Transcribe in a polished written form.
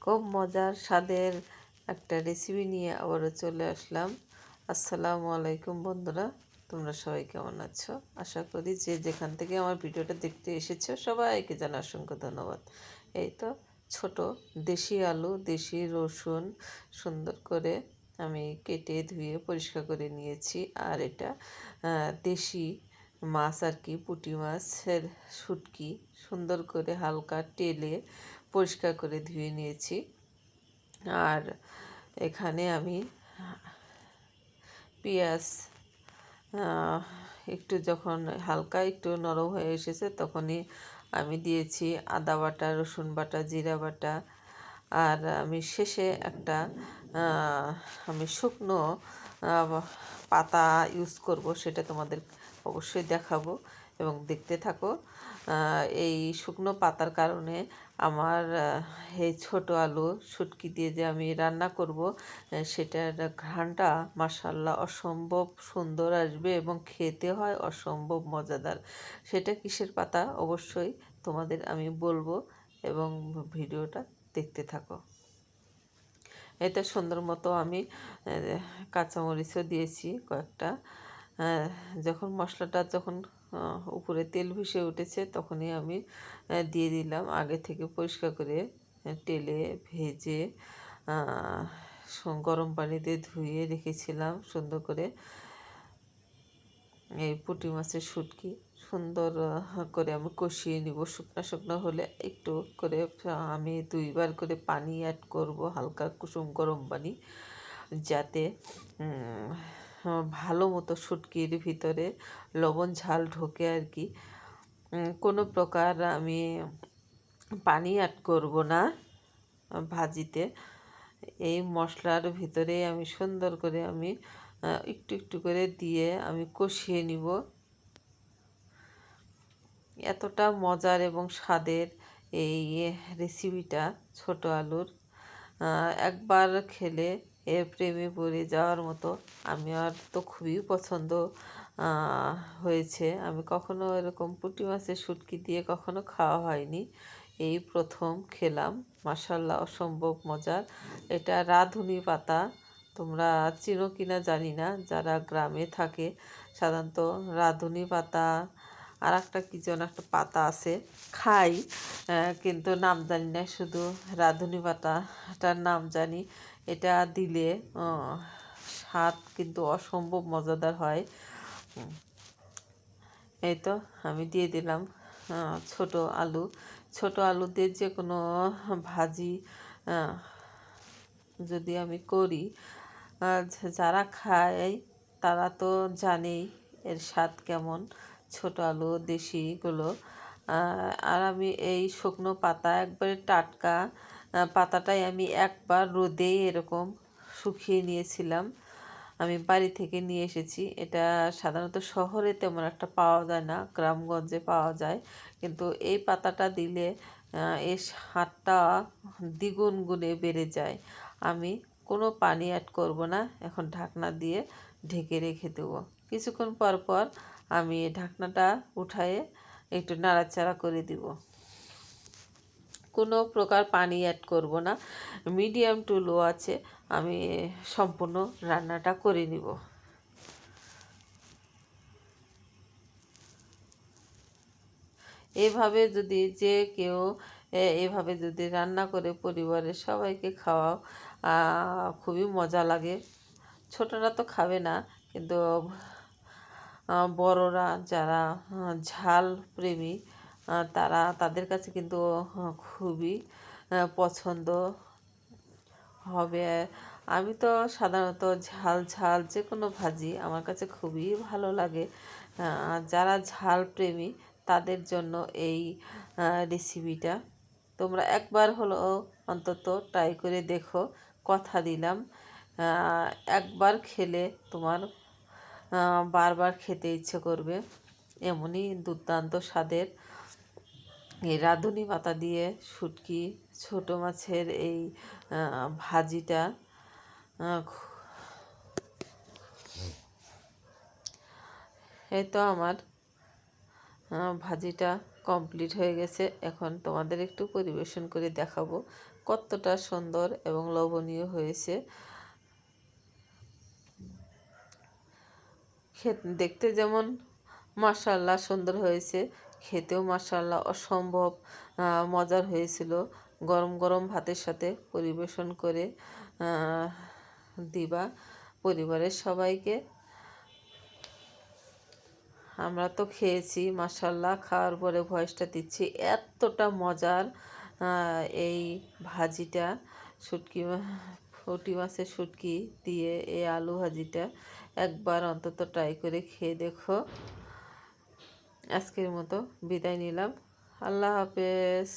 খুব মজার স্বাদের একটা রেসিপি নিয়ে আবারও চলে আসলাম। আসসালামু আলাইকুম বন্ধুরা, তোমরা সবাই কেমন আছো? আশা করি যে যেখান থেকে আমার ভিডিওটা দেখতে এসেছো সবাইকে জানাই অসংখ্য ধন্যবাদ। এই তো ছোট দেশি আলু, দেশি রসুন সুন্দর করে আমি কেটে ধুয়ে পরিষ্কার করে নিয়েছি। আর এটা দেশি মাছ আর কি, পুঁটি মাছের শুটকি সুন্দর করে হালকা টেলে পরিষ্কার করে ধুয়ে নিয়েছি। আর এখানে আমি পেঁয়াজ একটু যখন হালকা একটু নরম হয়ে এসেছে তখনই আমি দিয়েছি আদা বাটা, রসুন বাটা, জিরা বাটা। আর আমি শেষে একটা আমি শুকনো পাতা ইউজ করব, সেটা তোমাদের অবশ্যই দেখাবো এবং দেখতে থাকো। এই শুকনো পাতার কারণে আমার এই ছোট আলু শুটকি দিয়ে যে আমি রান্না করব সেটার ঘ্রাণটা মাশাআল্লাহ অসম্ভব সুন্দর আসবে এবং খেতে হয় অসম্ভব মজাদার। সেটা কিসের পাতা অবশ্যই তোমাদের আমি বলবো এবং ভিডিওটা দেখতে থাকো। এতে সুন্দর মতো আমি কাঁচামরিচও দিয়েছি কয়েকটা। যখন মশলাটা উপরে তেল ভেসে উঠেছে তখনই আমি দিয়ে দিলাম আগে থেকে পরিষ্কার করে তেলে ভেজে গরম পানিতে ধুয়ে রেখেছিলাম সুন্দর করে এই পুঁটি মাছের শুটকি। সুন্দর করে আমি কষিয়ে নিব। শুকনো শুকনো হলে একটু করে আমি 2বার করে পানি অ্যাড করব, হালকা কুসুম গরম পানি, যাতে ভালো মতো শুটকির ভিতরে লবণ ঝাল ঢোকে আর কি। কোনো প্রকার আমি পানি অ্যাড করব না ভাজিতে। এই মশলার ভিতরে আমি সুন্দর করে আমি একটু একটু করে দিয়ে আমি কষিয়ে নিব। এতটা মজার এবং স্বাদের এই রেসিপিটা ছোট আলুর, একবার খেলে এর প্রেমে পড়ে যাওয়ার মতো। আমার তো খুবই পছন্দ হয়েছে। আমি কখনো এরকম পুঁটি মাছের শুটকি দিয়ে কখনো খাওয়া হয়নি, এই প্রথম খেলাম। মাশাআল্লাহ অসম্ভব মজার। এটা রাঁধুনি পাতা, তোমরা চিনো কিনা জানি না। যারা গ্রামে থাকে সাধারণত রাঁধুনি পাতা আর একটা কি যেন একটা পাতা আছে খাই, কিন্তু নাম জানি না, শুধু রাঁধুনি পাতাটার নাম জানি। এটা দিলে স্বাদ কিন্তু অসম্ভব মজাদার হয়। এই তো আমি দিয়ে দিলাম ছোট আলু। ছোট আলু দিয়ে যে কোনো ভাজি যদি আমি করি, যারা খায় তারা তো জানেই এর স্বাদ কেমন, ছোট আলু দেশিগুলো। আর আমি এই শুকনো পাতা একবারে টাটকা পাতাটাই আমি একবার রোদে এরকম শুকিয়ে নিয়েছিলাম। আমি বাড়ি থেকে নিয়ে এসেছি। এটা সাধারণত শহরে তেমন একটা পাওয়া যায় না, গ্রামগঞ্জে পাওয়া যায়। কিন্তু এই পাতাটা দিলে এর স্বাদটা দ্বিগুণ গুণে বেড়ে যায়। আমি কোনো পানি অ্যাড করব না, এখন ঢাকনা দিয়ে ঢেকে রেখে দেবো। কিছুক্ষণ পর পর আমি ঢাকনাটা উঠায়ে একটু নাড়াচাড়া করে দিব। কোনো প্রকার পানি অ্যাড করব না, মিডিয়াম টু লো আছে আমি সম্পূর্ণ রান্নাটা করে নিব। এভাবে যদি যে কেউ এভাবে যদি রান্না করে পরিবারের সবাইকে খাওয়াও, খুবই মজা লাগে। ছোটরা তো খাবে না, কিন্তু বড়রা যারা ঝাল প্রেমী তাদের কাছে কিন্তু খুবই পছন্দ হবে। আমি তো সাধারণত ঝাল ঝাল যে কোনো ভাজি আমার কাছে খুবই ভালো লাগে। যারা ঝাল প্রেমী তাদের জন্য এই রেসিপিটা তোমরা একবার হলো অন্তত ট্রাই করে দেখো। কথা দিলাম, একবার খেলে তোমার বারবার খেতে ইচ্ছে করবে। এমনই দুর্দান্ত স্বাদের এই রাঁধুনি পাতা দিয়ে শুটকি ছোট মাছের এই ভাজিটা এই তো আমার ভাজিটা কমপ্লিট হয়ে গেছে। এখন তোমাদের একটু পরিবেশন করে দেখাবো কতটা সুন্দর এবং লোভনীয় হয়েছে। দেখতে যেমন মাশাআল্লাহ সুন্দর হয়েছে, খেতেও মাশাআল্লাহ অসম্ভব মজার হয়েছিল। গরম গরম ভাতের সাথে পরিবেশন করে দিবা পরিবারের সবাইকে। আমরা তো খেয়েছি মাশাআল্লাহ, খাওয়ার পরে ভয়েসটা দিচ্ছি, এতটা মজার এই ভাজিটা, শুটকি পুঁটি মাছের শুটকি দিয়ে এই আলু ভাজিটা একবার অন্তত ট্রাই করে খেয়ে দেখো। আজকের মতো বিদায় নিলাম। আল্লাহ হাফেজ।